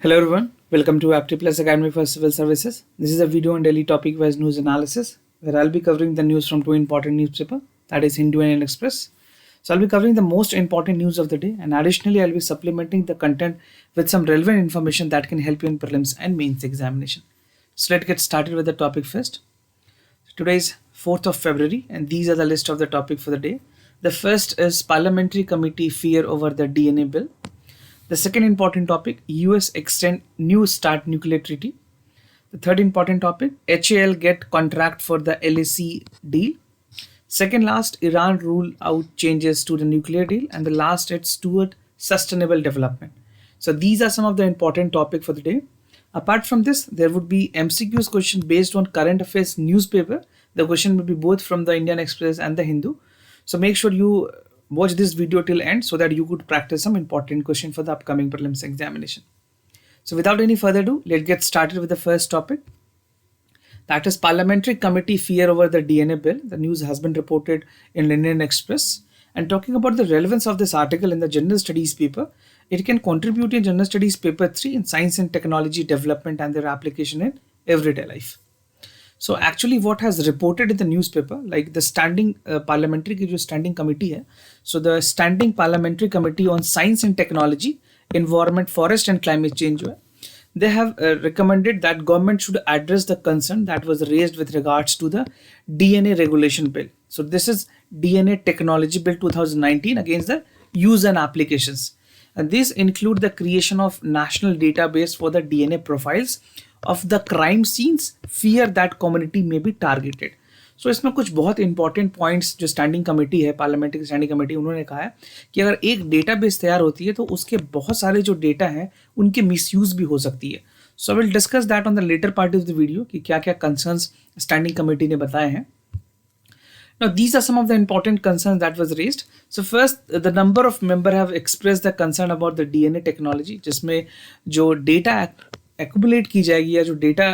Hello everyone, welcome to Apti Plus Academy for Civil Services. This is a video on daily topic-wise news analysis where I'll be covering the news from two important newspapers, that is Hindu and Indian Express. So I'll be covering the most important news of the day, and additionally I'll be supplementing the content with some relevant information that can help you in prelims and mains examination. So let's get started with the topic first. Today is 4th of February and these are the list of the topic for the day. The first is Parliamentary Committee fear over the DNA bill. The second important topic, US extend New START nuclear treaty. The third important topic, HAL get contract for the LAC deal. Second last, Iran rule out changes to the nuclear deal. And the last, it's toward sustainable development. So these are some of the important topic for the day. Apart from this, there would be MCQs question based on current affairs newspaper. The question will be both from the Indian Express and the Hindu. So make sure you watch this video till end so that you could practice some important question for the upcoming prelims examination. So without any further ado, let's get started with the first topic. That is Parliamentary Committee fear over the DNA bill. The news has been reported in Indian Express. And talking about the relevance of this article in the General Studies paper, it can contribute in General Studies paper 3 in science and technology development and their application in everyday life. So actually what has reported in the newspaper, like the standing parliamentary की जो standing committee है, so the standing parliamentary committee on science and technology, environment, forest and climate change, they have recommended that government should address the concern that was raised with regards to the DNA regulation bill. So this is DNA Technology Bill 2019 against the use and applications. And these include the creation of national database for the DNA profiles of the crime scenes, fear that community may be targeted. So इसमें कुछ बहुत important points जो standing committee है, parliamentary standing committee, उन्होंने कहा है कि अगर एक डेटाबेस तैयार होती है तो उसके बहुत सारे जो डेटा हैं उनके मिसयूज भी हो सकती है. So I will discuss that on the later part of the video कि क्या क्या कंसर्न्स स्टैंडिंग कमेटी ने बताए हैं. Now, these are some of the important concerns that was raised. So first, the number of members have expressed the concern about the DNA technology, जिसमें जो data accumulate की जाएगी या जो data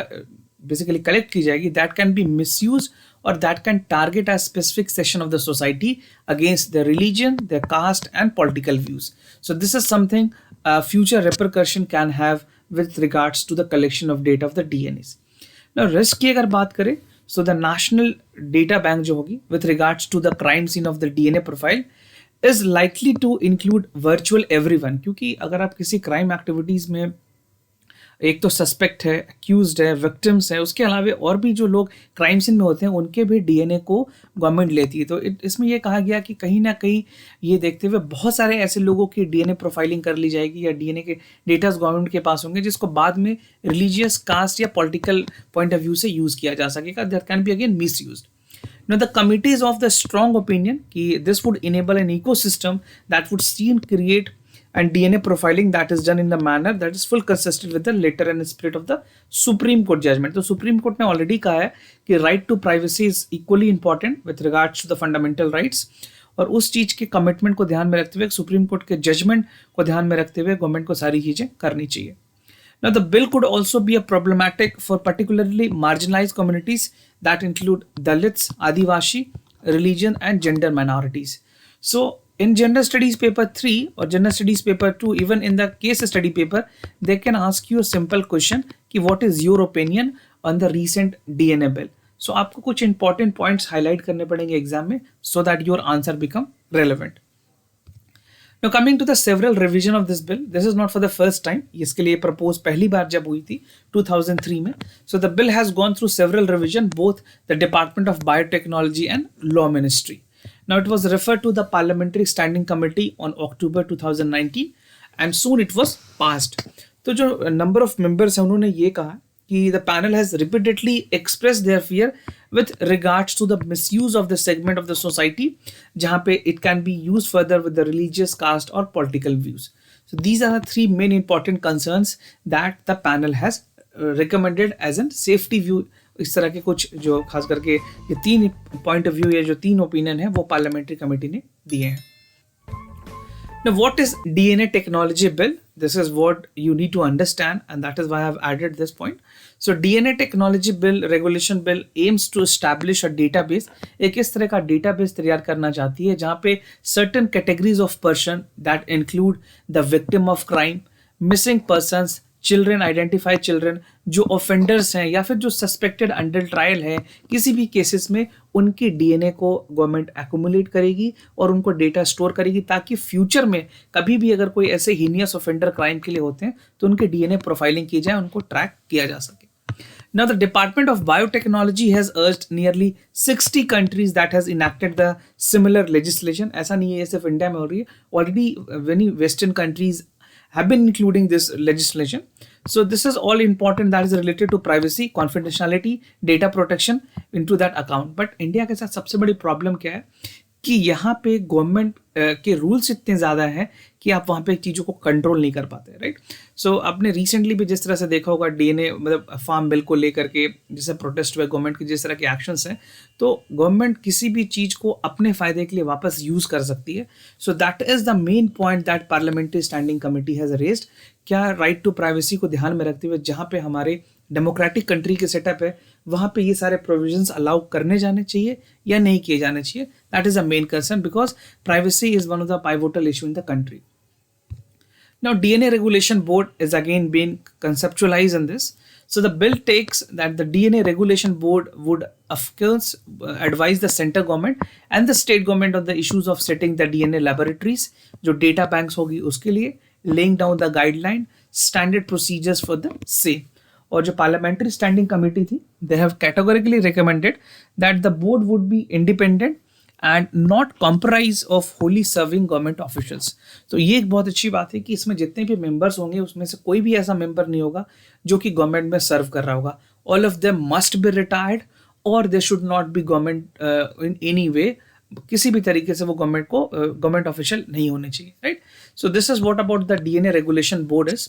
basically collect की जाएगी, that can be misused or that can target a specific section of the society against their religion, their caste and political views. So this is something future repercussion can have with regards to the collection of data of the DNAs. Now, risk की अगर बात करें, so the national data bank जो होगी with regards to the crime scene of the DNA profile is likely to include virtual everyone, क्योंकि अगर आप किसी crime activities में एक तो सस्पेक्ट है, एक्यूज्ड है, विक्टिम्स है, उसके अलावा और भी जो लोग क्राइम सीन में होते हैं उनके भी डीएनए को गवर्नमेंट लेती है. तो इसमें ये कहा गया कि कहीं ना कहीं ये देखते हुए बहुत सारे ऐसे लोगों की डीएनए प्रोफाइलिंग कर ली जाएगी या डीएनए के डेटास गवर्नमेंट के पास होंगे जिसको बाद में रिलीजियस, कास्ट या पॉलिटिकल पॉइंट ऑफ व्यू से यूज़ किया जा सकेगा. That can be again miss used. Now, the committee is of the strong opinion that this would enable an ecosystem that would soon create and DNA profiling that is done in the manner that is full consistent with the letter and spirit of the Supreme Court judgment. तो Supreme Court ने already कहा है कि right to privacy is equally important with regards to the fundamental rights. और उस चीज़ के commitment को ध्यान में रखते हुए सुप्रीम कोर्ट के जजमेंट को ध्यान में रखते हुए गवर्नमेंट को सारी चीज़ें करनी चाहिए. Now, the bill could also be a problematic for particularly marginalized communities that include Dalits, Adivashi, religion and gender minorities. So, in General Studies paper 3 or General Studies paper 2, even in the case study paper, they can ask you a simple question कि what is your opinion on the recent DNA bill. So, आपको कुछ important points highlight करने पड़ेंगे exam में so that your answer become relevant. Now coming to the several revision of this bill, this is not for the first time. इसके लिए propose पहली बार जब हुई थी 2003 में. So the bill has gone through several revision, both the Department of Biotechnology and Law Ministry. Now it was referred to the Parliamentary Standing Committee on October 2019 and soon it was passed. तो जो number of members हैं उन्होंने ये कहा कि the panel has repeatedly expressed their fear with regards to the misuse of the segment of the society जहाँ पे it can be used further with the religious, caste or political views. So these are the three main important concerns that the panel has recommended as a safety view. इस तरह के कुछ जो खास करके ये तीन पॉइंट ऑफ व्यू या जो तीन ओपिनियन है वो पार्लियामेंट्री कमेटी ने दिए हैं. Now, what is DNA Technology Bill? This is what you need to understand, and that is why I have added this point. So, DNA Technology Bill, Regulation Bill aims to establish a database. एक इस तरह का database तैयार करना चाहती है जहाँ पे certain categories of person that include the victim of crime, missing persons, children, identified children जो ऑफेंडर्स हैं या फिर जो सस्पेक्टेड अंडर ट्रायल हैं किसी भी केसेस में, उनके डीएनए को गवर्नमेंट एक्यूमुलेट करेगी और उनको डेटा स्टोर करेगी, ताकि फ्यूचर में कभी भी अगर कोई ऐसे हीनियस ऑफेंडर क्राइम के लिए होते हैं तो उनके डीएनए प्रोफाइलिंग की जाए, उनको ट्रैक किया जा सके. Now, the Department of Biotechnology has urged nearly 60 countries that has enacted the similar legislation. ऐसा नहीं है ये सिर्फ इंडिया में हो रही है. Already many Western countries have been including this legislation. So this is all important that is related to privacy, confidentiality, data protection into that account. But India के साथ सबसे बड़ी प्रॉब्लम क्या है कि यहाँ पे गवर्नमेंट के रूल्स इतने ज़्यादा हैं कि आप वहाँ पे चीज़ों को कंट्रोल नहीं कर पाते, राइट. सो आपने रिसेंटली भी जिस तरह से देखा होगा डीएनए मतलब फार्म बिल को लेकर के जैसे प्रोटेस्ट हुए, गवर्नमेंट के जिस तरह के एक्शंस हैं, तो गवर्नमेंट किसी भी चीज़ को अपने फ़ायदे के लिए वापस यूज़ कर सकती है. So that is the main point that parliamentary standing committee has raised. क्या राइट टू प्राइवेसी को ध्यान में रखते हुए जहाँ पे हमारे डेमोक्रेटिक कंट्री के सेटअप है वहाँ पे ये सारे प्रोविजंस अलाउ करने जाने चाहिए या नहीं किए जाने चाहिए. That is a main concern because privacy is one of the pivotal issue in the country. Now, DNA Regulation Board is again being conceptualized in this. So the bill takes that the DNA Regulation Board would, of course, advise the center government and the state government on the issues of setting the DNA laboratories, जो data banks होगी उसके लिए, laying down the guideline, standard procedures for the same. और जो parliamentary standing committee थी, they have categorically recommended that the board would be independent and not comprise of wholly serving government officials. तो ये एक बहुत अच्छी बात है कि इसमें जितने भी मेंबर्स होंगे उसमें से कोई भी ऐसा मेंबर नहीं होगा जो कि गवर्नमेंट में सर्व कर रहा होगा. All of them must be retired और they should not be government in any way. किसी भी तरीके से वो गवर्नमेंट ऑफिशियल नहीं होने चाहिए, right. So this is what about the DNA regulation board is.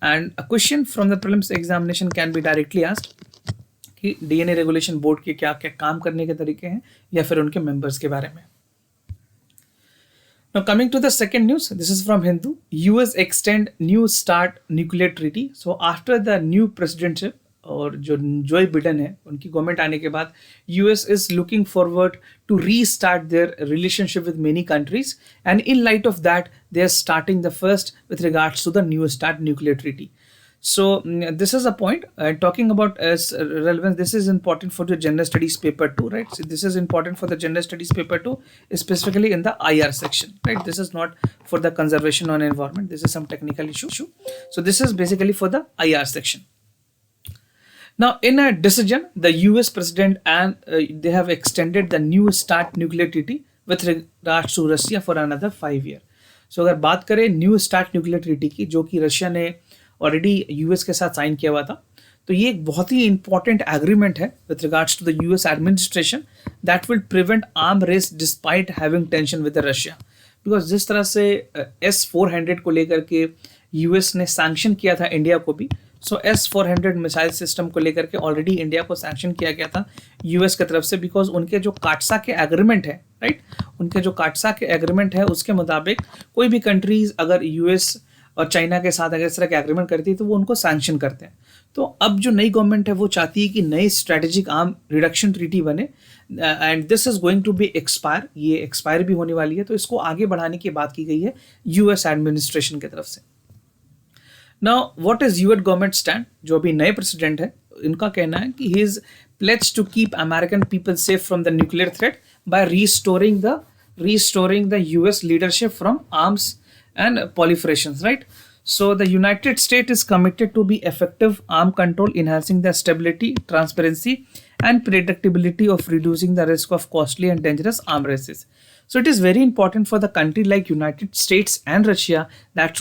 And a question from the prelims examination can be directly asked कि DNA regulation board के क्या क्या काम करने के तरीके हैं या फिर उनके मेंबर्स के बारे में. Now coming to the second news, this is from Hindu. US extend New START nuclear treaty. So after the new presidentship और जो जोए बिडेन है उनकी गवर्नमेंट आने के बाद US is looking forward to restart their relationship with many countries, and in light of that they are starting the first with regards to the New START nuclear treaty. So this is a point talking about as relevance. This is important for the general studies paper 2, right? So this is important for the general studies paper 2, specifically in the IR section, right? This is not for the conservation on environment. This is some technical issue. So this is basically for the IR section. Now, in a decision, the US president and they have extended the New START nuclear treaty with regards to Russia for another 5 years. So अगर बात करें new start nuclear treaty की जो कि Russia ने already US के साथ sign किया हुआ था, तो ये एक बहुत ही इंपॉर्टेंट एग्रीमेंट है with regards to the US administration that will prevent arm race despite having tension with Russia. Because जिस तरह से S-400 को लेकर के यूएस ने सैंक्शन किया था इंडिया को भी, सो S-400 मिसाइल सिस्टम को लेकर के ऑलरेडी इंडिया को सैंक्शन किया गया था यूएस की तरफ से, बिकॉज उनके जो काटसा के एग्रीमेंट है, राइट, उनके जो काटसा के एग्रीमेंट है उसके मुताबिक कोई भी कंट्रीज अगर यूएस और चाइना के साथ अगर इस तरह के एग्रीमेंट करती है तो वो उनको सैंक्शन करते हैं. तो अब जो नई गवर्नमेंट है वो चाहती है कि नई स्ट्रेटेजिक आर्म रिडक्शन ट्रीटी बने and this is going to be expire. ये एक्सपायर भी होने वाली है, तो इसको आगे बढ़ाने की बात की गई है यूएस एडमिनिस्ट्रेशन की तरफ से. Now what is US government stand? जो अभी नए प्रेसिडेंट है इनका कहना है कि he is pledged to keep American people safe from the nuclear threat by restoring the US leadership from arms and proliferations, right? So the United States is committed to be effective arm control, enhancing the stability, transparency, and predictability of reducing the risk of costly and dangerous arm races. So it is very important for the country like United States and Russia that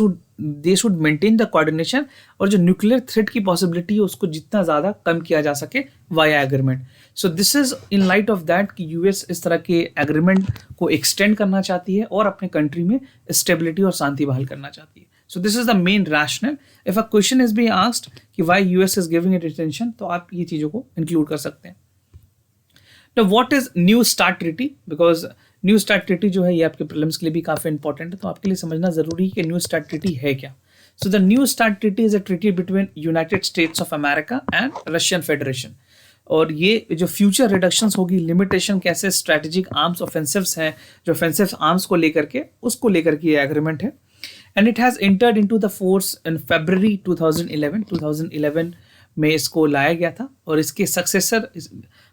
they should maintain the coordination और जो nuclear threat की possibility है उसको जितना ज़्यादा कम किया जा सके via agreement. So this is in light of that कि US इस तरह के agreement को extend करना चाहती है और अपने country में stability और शांति बहाल करना चाहती है. So this is the main rationale. If a question is being asked कि why US is giving it attention, तो आप ये चीज़ों को include कर सकते हैं. Now what is New START Treaty? Because new start treaty जो है ये आपके प्रीलिम्स के लिए भी काफ़ी इंपॉर्टेंट है, तो आपके लिए समझना ज़रूरी है कि न्यू स्टार्ट ट्रीटी है क्या. So the new start treaty is a treaty between United states of America and Russian federation. और ये जो फ्यूचर रिडक्शंस होगी, लिमिटेशन कैसे स्ट्रैटेजिक आर्म्स ऑफेंसिव्स हैं, जो ऑफेंसिव आर्म्स को लेकर के उसको लेकर के ये एग्रीमेंट है. and it has entered into the force in February 2011. 2011 में इसको लाया गया था, और इसके सक्सेसर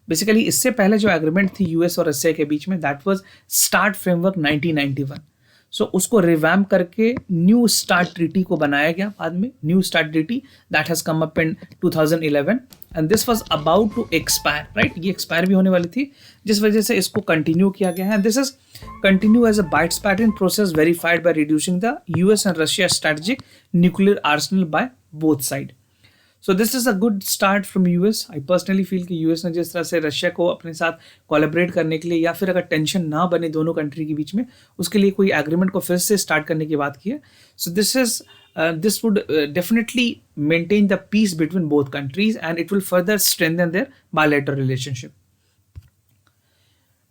बेसिकली इससे पहले जो एग्रीमेंट थी यूएस और रशिया के बीच में, दैट वाज स्टार्ट फ्रेमवर्क 1991. सो उसको रिवैम्प करके न्यू स्टार्ट ट्रीटी को बनाया गया बाद में, new start treaty that has come up in 2011, and this was about to expire, right. ये एक्सपायर भी होने वाली थी, जिस वजह से इसको कंटिन्यू किया गया है. This is continue as a bytes pattern process verified by reducing the US and Russia strategic nuclear arsenal by both side. So this is a good start from US. I personally feel कि US ने जिस तरह से Russia को अपने साथ collaborate करने के लिए, या फिर अगर टेंशन ना बने दोनों कंट्री के बीच में, उसके लिए कोई एग्रीमेंट को फिर से स्टार्ट करने की बात की है. सो this would definitely maintain the peace between both countries, and it will further strengthen their bilateral relationship.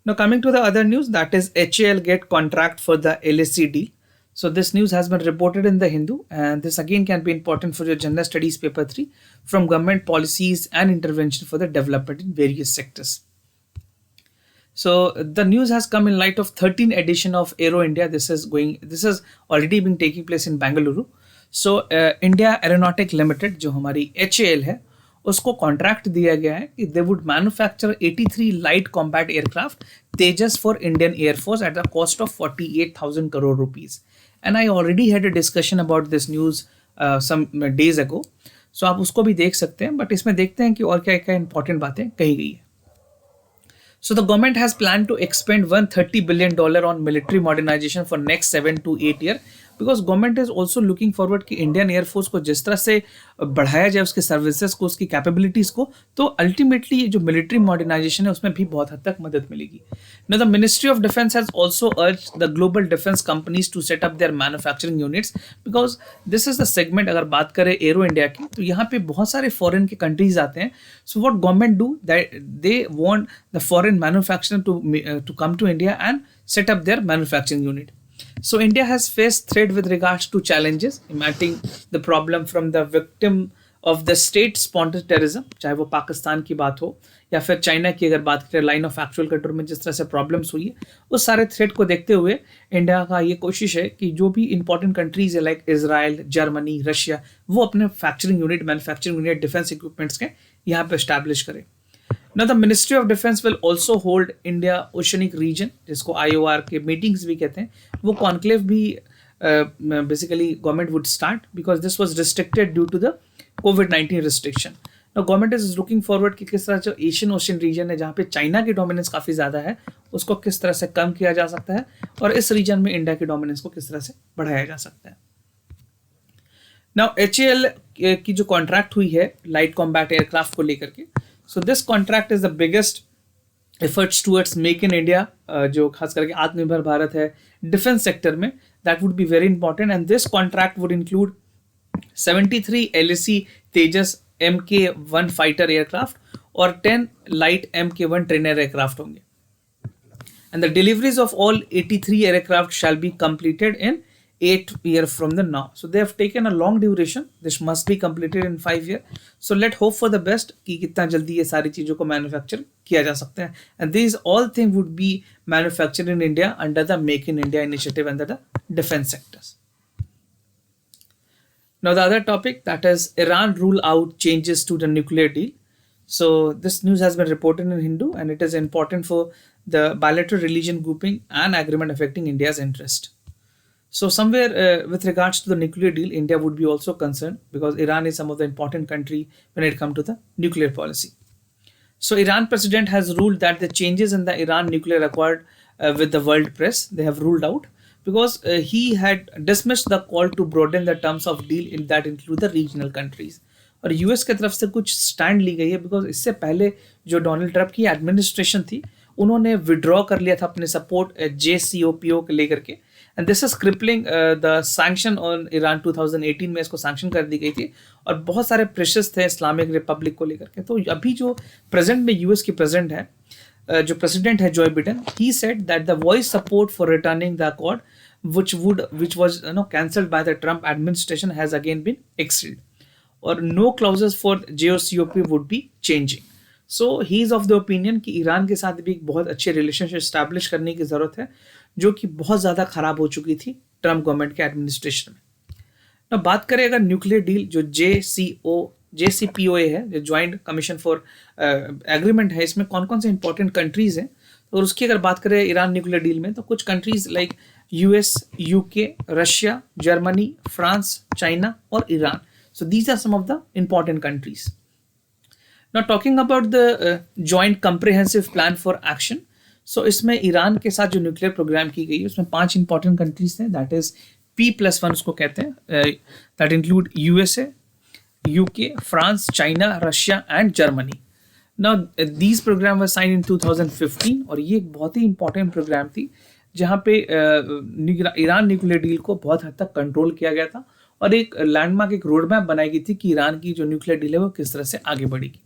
Now coming to the other news, that is HAL get contract for the LSC deal. So this news has been reported in the Hindu, and this again can be important for your general studies paper 3, from government policies and intervention for the development in various sectors. So the news has come in light of 13th edition of Aero India. This has already been taking place in Bengaluru. So India Aeronautic Limited, जो हमारी HAL है, उसको contract दिया गया है कि they would manufacture 83 light combat aircraft Tejas for Indian air force at the cost of 48,000 crore rupees. And I already had a discussion about this news some days ago. So आप उसको भी देख सकते हैं, बट इसमें देखते हैं कि और क्या क्या इंपॉर्टेंट बातें कही गई है. So the government has planned to expend $130 billion on military modernization for next 7 to 8 years, because government is also looking forward कि इंडियन एयरफोर्स को जिस तरह से बढ़ाया जाए, उसके सर्विसेज को, उसकी कैपेबिलिटीज़ को, तो अल्टीमेटली ये जो मिलिट्री मॉडर्नाइजेशन है उसमें भी बहुत हद तक मदद मिलेगी. Now the ministry of defence has also urged the global defence companies to set up their manufacturing units, because this is the segment. अगर बात करें एरो इंडिया की, तो यहाँ पे बहुत सारे फॉरेन के कंट्रीज आते हैं. So what government do, that they want the foreign manufacturer to come to India and set up their manufacturing unit. So India has faced threat with regards to challenges emerging the problem from the victim of the state sponsored terrorism, चाहे वो पाकिस्तान की बात हो या फिर China की अगर बात करें, लाइन ऑफ एक्चुअल कंट्रोल में जिस तरह से प्रॉब्लम्स हुई है, उस सारे थ्रेट को देखते हुए इंडिया का ये कोशिश है कि जो भी इंपॉर्टेंट कंट्रीज है लाइक इजराइल, जर्मनी, रशिया, वो अपने मैन्युफैक्चरिंग यूनिट डिफेंस इक्विपमेंट्स के यहाँ पे एस्टैब्लिश करें. Now the Ministry of Defense will also hold India Oceanic Region, जिसको IOR के मीटिंग्स भी कहते हैं, वो कॉन्क्लेव भी basically government would start because this was restricted due to the COVID-19 restriction. Now government is looking forward कि किस तरह जो एशियन ओशन रीजन है जहाँ पे चाइना की डोमिनेंस काफ़ी ज़्यादा है, उसको किस तरह से कम किया जा सकता है और इस रीजन में इंडिया की डोमिनेंस को किस तरह से बढ़ाया जा सकता है. Now HAL की जो कॉन्ट्रैक्ट हुई है लाइट कॉम्बैट एयरक्राफ्ट को लेकर के, so this contract is the biggest efforts towards make in India, जो खास करके आत्मनिर्भर भारत है डिफेंस सेक्टर में, that would be very important, and this contract would include 73 LSC Tejas Mk1 fighter aircraft और 10 light Mk1 trainer aircraft होंगे, and the deliveries of all 83 aircraft shall be completed in 8 years from the now. So they have taken a long duration. This must be completed in 5 years. So let hope for the best कि कितना जल्दी ये सारी चीज़ों को manufacture किया जा सकता है. And these all things would be manufactured in India under the Make in India initiative under the defense sectors. Now the other topic, that is Iran rule out changes to the nuclear deal. So this news has been reported in Hindu, and it is important for the bilateral religion grouping and agreement affecting India's interest. So somewhere with regards to the nuclear deal, India would be also concerned because Iran is some of the important country when it comes to the nuclear policy. So Iran president has ruled that the changes in the Iran nuclear accord with the world press, they have ruled out because he had dismissed the call to broaden the terms of deal in that include the regional countries. और US की तरफ से कुछ stand ली गई है because इससे पहले जो डोनाल्ड ट्रंप की एडमिनिस्ट्रेशन थी उन्होंने विड्रॉ कर लिया था अपने सपोर्ट JCPOA के लेकर के, and this is crippling the sanction on Iran. 2018 में इसको सैंक्शन कर दी गई थी और बहुत सारे प्रेशर्स थे इस्लामिक रिपब्लिक को लेकर के. तो अभी जो प्रेजेंट में यूएस की प्रेजेंट है, जो प्रेसिडेंट है Joe Biden, he said that the voice support for returning the accord which was cancelled by the Trump administration has again been exceeded, or no clauses for JCPOA would be changing. So he is of the opinion कि Iran के साथ भी एक बहुत अच्छे relationship establish करने की ज़रूरत है जो कि बहुत ज़्यादा ख़राब हो चुकी थी ट्रम्प गवर्नमेंट के एडमिनिस्ट्रेशन में। ना बात करें अगर न्यूक्लियर डील जो JCPOA है, जो ज्वाइंट कमीशन फॉर एग्रीमेंट है, इसमें कौन कौन से इंपॉर्टेंट कंट्रीज हैं, और उसकी अगर बात करें ईरान न्यूक्लियर डील में, तो कुछ countries like US, UK, Russia, Germany, France, China और Iran. So these are some of the important countries. Now talking about the joint comprehensive plan for action. So इसमें ईरान के साथ जो nuclear programme की गई है उसमें 5 इंपॉर्टेंट कंट्रीज थे, दैट इज P+1 उसको कहते हैं, that include USA, UK, France, China, Russia and Germany. Now these program were signed in 2015 और ये एक बहुत ही इंपॉर्टेंट प्रोग्राम थी जहाँ पे ईरान न्यूक्लियर डील को बहुत हद तक कंट्रोल किया गया था और एक लैंडमार्क, एक रोड मैप बनाई गई थी कि ईरान की जो न्यूक्लियर डील है वो किस तरह से आगे बढ़ेगी.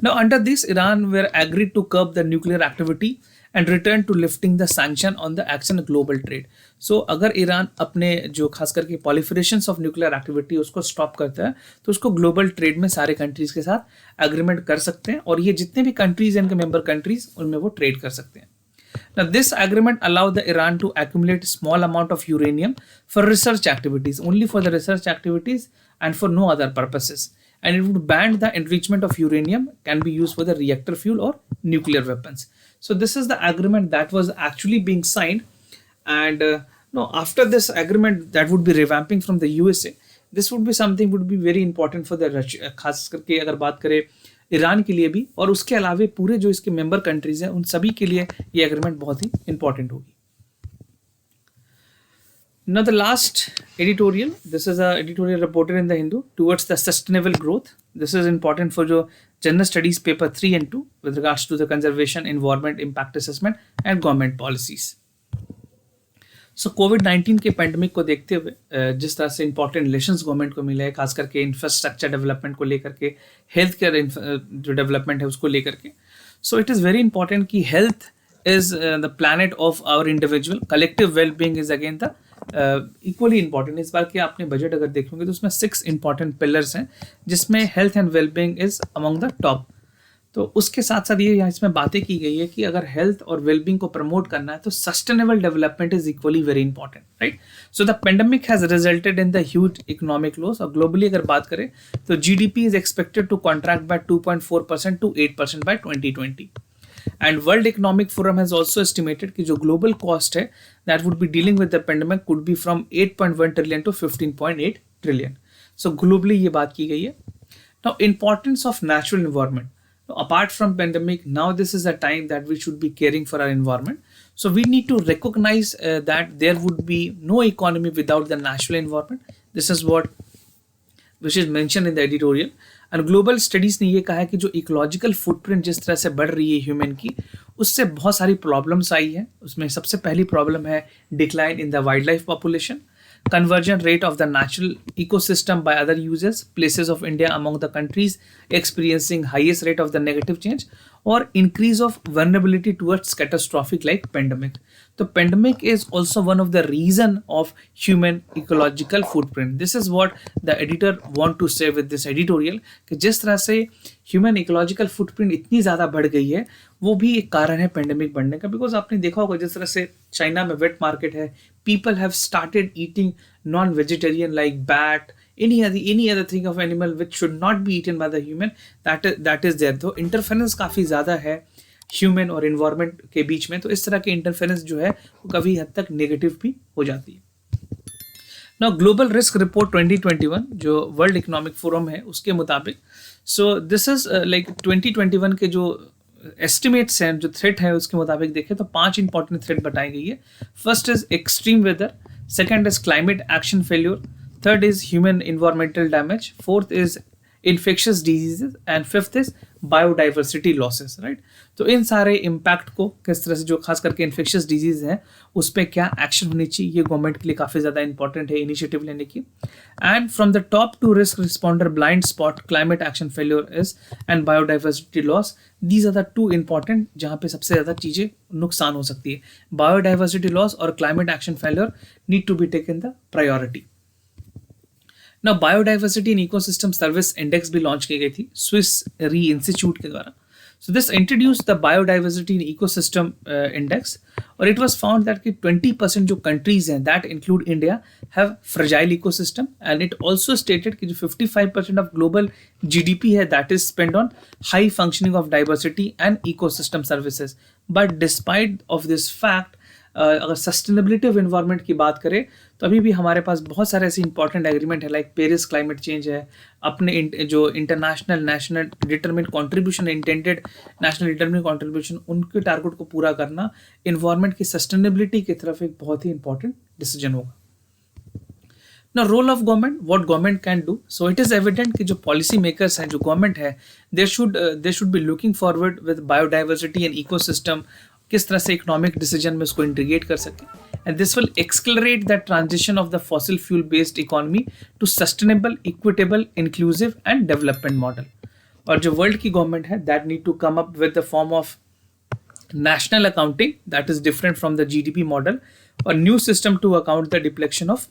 Now, under this, Iran were agreed to curb the nuclear activity and return to lifting the sanction on the action global trade. So, अगर ईरान अपने जो खास करके proliferations of nuclear activity उसको stop करता है तो उसको global trade में सारे countries के साथ agreement कर सकते हैं और ये जितने भी countries हैं इनके member countries उनमें वो trade कर सकते हैं. Now, this agreement allowed the Iran to accumulate small amount of uranium for research activities, only for the research activities and for no other purposes. And it would ban the enrichment of uranium can be used for the reactor fuel or nuclear weapons. So this is the agreement that was actually being signed, and no, after this agreement that would be revamping from the USA. This would be something would be very important for the Russia, खास करके अगर बात करें Iran के लिए भी, और उसके अलावा पूरे जो इसके मेंबर कंट्रीज हैं उन सभी के लिए ये एग्रीमेंट बहुत ही इंपॉर्टेंट होगी. Now the last editorial, this is a editorial reported in the Hindu towards the sustainable growth. This is important for जो general studies paper 3 and 2 with regards to the conservation, environment, impact assessment and government policies. So COVID-19 के pandemic को देखते हुए जिस तरह से important lessons government को मिले हैं, खास करके इंफ्रास्ट्रक्चर डेवलपमेंट को लेकर के, हेल्थ केयर जो डेवलपमेंट है उसको लेकर के. So it is very important कि health is the planet of our individual. Collective well-being is again the equally important. इस बार के आपने बजट अगर देखोगे तो उसमें 6 important pillars हैं जिसमें health and well-being is among the top. तो उसके साथ साथ ये यहाँ इसमें बातें की गई है कि अगर हेल्थ और वेलबींग को प्रमोट करना है तो sustainable development is equally very important, right. So the pandemic has resulted in the huge economic loss. और ग्लोबली अगर बात करें तो GDP is expected to contract by 2.4% to 8% by 2020. And World Economic Forum has also estimated कि जो global cost है that would be dealing with the pandemic could be from 8.1 trillion to 15.8 trillion. So globally ये बात की गई है. Now importance of natural environment. Now, apart from pandemic, now this is a time that we should be caring for our environment. So we need to recognize that there would be no economy without the natural environment. This is what which is mentioned in the editorial. And global studies ने ये कहा है कि जो ecological footprint जिस तरह से बढ़ रही है ह्यूमन की, उससे बहुत सारी प्रॉब्लम्स आई है. उसमें सबसे पहली प्रॉब्लम है decline in the wild life population, conversion rate of the natural ecosystem by other users, places of India among the countries experiencing highest rate of the negative change, or increase of vulnerability towards catastrophic like pandemic. So pandemic is also one of the reason of human ecological footprint. This is what the editor want to say with this editorial कि जिस तरह से human ecological footprint इतनी ज़्यादा बढ़ गई है वो भी एक कारण है पेंडेमिक बढ़ने का. बिकॉज आपने देखा होगा जिस तरह से चाइना में वेट मार्केट है, people have started eating non-vegetarian like bat, any other thing of animal which should not be eaten by the human. That is there. तो इंटरफेरेंस काफ़ी ज़्यादा है ह्यूमन और इन्वायरमेंट के बीच में, तो इस तरह के इंटरफेरेंस जो है वो कभी हद तक नेगेटिव भी हो जाती है. Now ग्लोबल रिस्क रिपोर्ट 2021 जो वर्ल्ड इकोनॉमिक फोरम है उसके मुताबिक, सो दिस इज लाइक 2021 के जो एस्टिमेट्स हैं, जो थ्रेट है उसके मुताबिक देखें तो 5 इंपॉर्टेंट थ्रेट बताई गई है. First is extreme weather, second is climate action failure, third is human environmental damage, fourth is infectious diseases and fifth is biodiversity losses, right. तो इन सारे इम्पैक्ट को किस तरह से, जो खास करके इन्फेक्शियस डिजीज हैं उस पर क्या एक्शन होनी चाहिए, ये गवर्नमेंट के लिए काफ़ी ज़्यादा इंपॉर्टेंट है इनिशिएटिव लेने की. And from the top to risk responder blind spot, climate action failure is and biodiversity loss. These are the 2 important जहाँ पे सबसे ज़्यादा चीज़ें नुकसान हो सकती है. बायोडाइवर्सिटी लॉस और climate action failure need to be taken the priority. ना biodiversity in ecosystem service index भी लॉन्च की गई थी स्विस री इंस्टीट्यूट के द्वारा. So this introduced the biodiversity and ecosystem index, और it was found that कि 20% जो countries हैं that include India have fragile ecosystem, and it also stated कि जो 55% of global GDP है that is spent on high functioning of diversity and ecosystem services. But despite of this fact, अगर sustainability of environment की बात करें तो अभी भी हमारे पास बहुत सारे ऐसे इंपॉर्टेंट एग्रीमेंट है, लाइक पेरिस क्लाइमेट चेंज है, अपने जो international national determined contribution intended national determined contribution, उनके टारगेट को पूरा करना इन्वायरमेंट की सस्टेनेबिलिटी की तरफ एक बहुत ही इंपॉर्टेंट डिसीजन होगा. Now, role of government, what government can do. So it is evident कि जो policy makers हैं, जो government है, they should be looking forward with biodiversity and ecosystem, किस तरह से इकोनॉमिक डिसीजन में उसको इंटीग्रेट कर सकें. And this will accelerate the transition of the fossil fuel based economy to sustainable, equitable, inclusive and development model. और जो world की गवर्नमेंट है that need to come up with the form of national accounting that is different from the GDP model, or new system to account the depletion of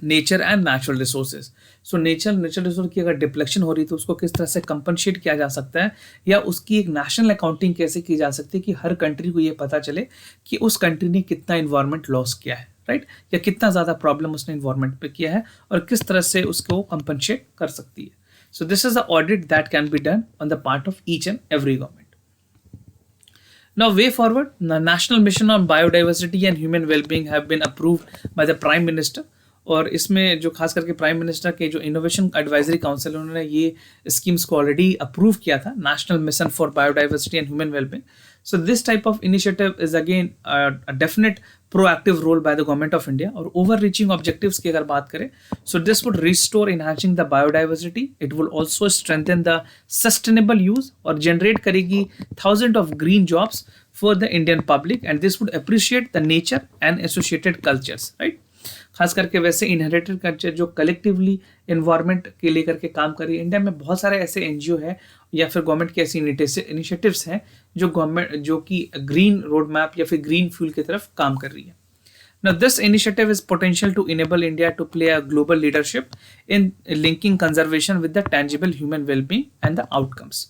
nature and natural resources. So natural resource की अगर deflection हो रही है तो उसको किस तरह से कंपनसेट किया जा सकता है, या उसकी एक नेशनल अकाउंटिंग कैसे की जा सकती है कि हर कंट्री को ये पता चले कि उस कंट्री ने कितना इन्वायरमेंट लॉस किया है, राइट, या कितना ज़्यादा प्रॉब्लम उसने इन्वायरमेंट पे किया है और किस तरह से उसको कंपनसेट कर सकती है. सो this is the audit that can be done on the part of each and every government. Now, way forward, the National Mission on Biodiversity and Human Wellbeing have been approved by the Prime Minister. और इसमें जो खास करके prime minister के जो innovation advisory council, उन्होंने ये schemes को ऑलरेडी अप्रूव किया था, national mission for biodiversity and human wellbeing. So this type of initiative is again a definite proactive role by the government of India. और over reaching objectives की अगर बात करें, so this would restore enhancing the biodiversity, it will also strengthen the sustainable use और generate करेगी thousand of green jobs for the Indian public, and this would appreciate the nature and associated cultures, right. खास करके वैसे inherited culture जो collectively environment के लेकर के काम कर रही है. इंडिया में बहुत सारे ऐसे एनजीओ है या फिर गवर्नमेंट की ऐसी इनिशिएटिव्स हैं जो कि ग्रीन रोड मैप या फिर ग्रीन फ्यूल की तरफ काम कर रही है. Now, this initiative is potential to enable India to play a global leadership in linking conservation with the tangible human well-being and the outcomes.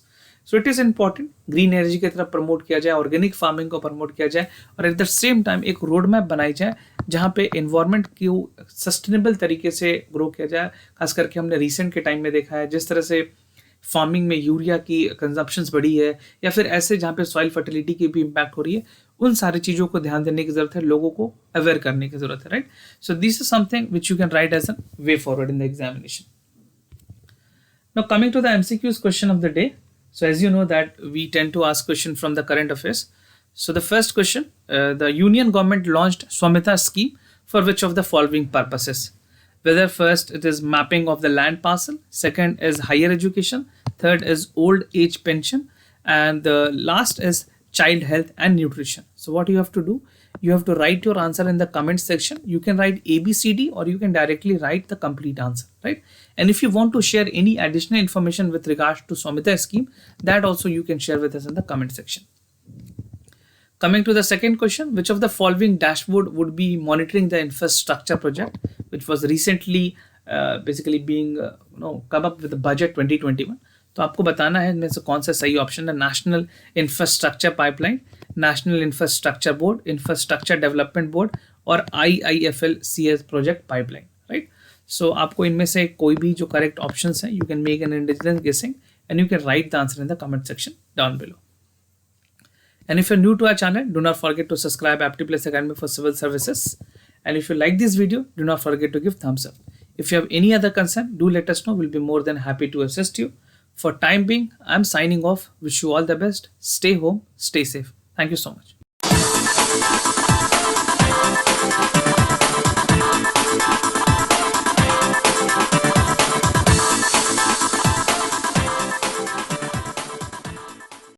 So it is important green energy की तरफ promote किया जाए, organic farming को promote किया जाए, और at the same time एक road map बनाई जाए जहाँ पे इन्वायरमेंट को सस्टेनेबल तरीके से ग्रो किया जाए. खास करके हमने रिसेंट के टाइम में देखा है जिस तरह से फार्मिंग में यूरिया की कंजप्शंस बढ़ी है, या फिर ऐसे जहाँ पे सॉइल फर्टिलिटी की भी इम्पैक्ट हो रही है, उन सारी चीज़ों को ध्यान देने की जरूरत है, लोगों को अवेयर करने की जरूरत है, right. So this is something which you can write as an way forward in the examination. Now coming to the MCQs question of the day. So as you know that we tend to ask question from the current affairs. So the first question, the union government launched Swamita scheme for which of the following purposes? Whether first it is mapping of the land parcel, second is higher education, third is old age pension, and the last is child health and nutrition. So what you have to do, you have to write your answer in the comment section. You can write ABCD or you can directly write the complete answer, right? And if you want to share any additional information with regards to Swamita scheme, that also you can share with us in the comment section. Coming to the second question, which of the following dashboard would be monitoring the infrastructure project, which was recently basically being come up with the budget 2021. तो आपको बताना है इनमें से कौन सा सही option है. National infrastructure pipeline, national infrastructure board, infrastructure development board, और IIFL-CS प्रोजेक्ट पाइपलाइन, राइट. सो आपको इनमें से कोई भी जो करेक्ट ऑप्शन है, you can make an intelligent गेसिंग and you can right the answer in the comment section down below. And if you're new to our channel, do not forget to subscribe Aptitude Academy for Civil Services. And if you like this video, do not forget to give thumbs up. If you have any other concern, do let us know. We'll be more than happy to assist you. For time being, I'm signing off. Wish you all the best. Stay home, stay safe. Thank you so much.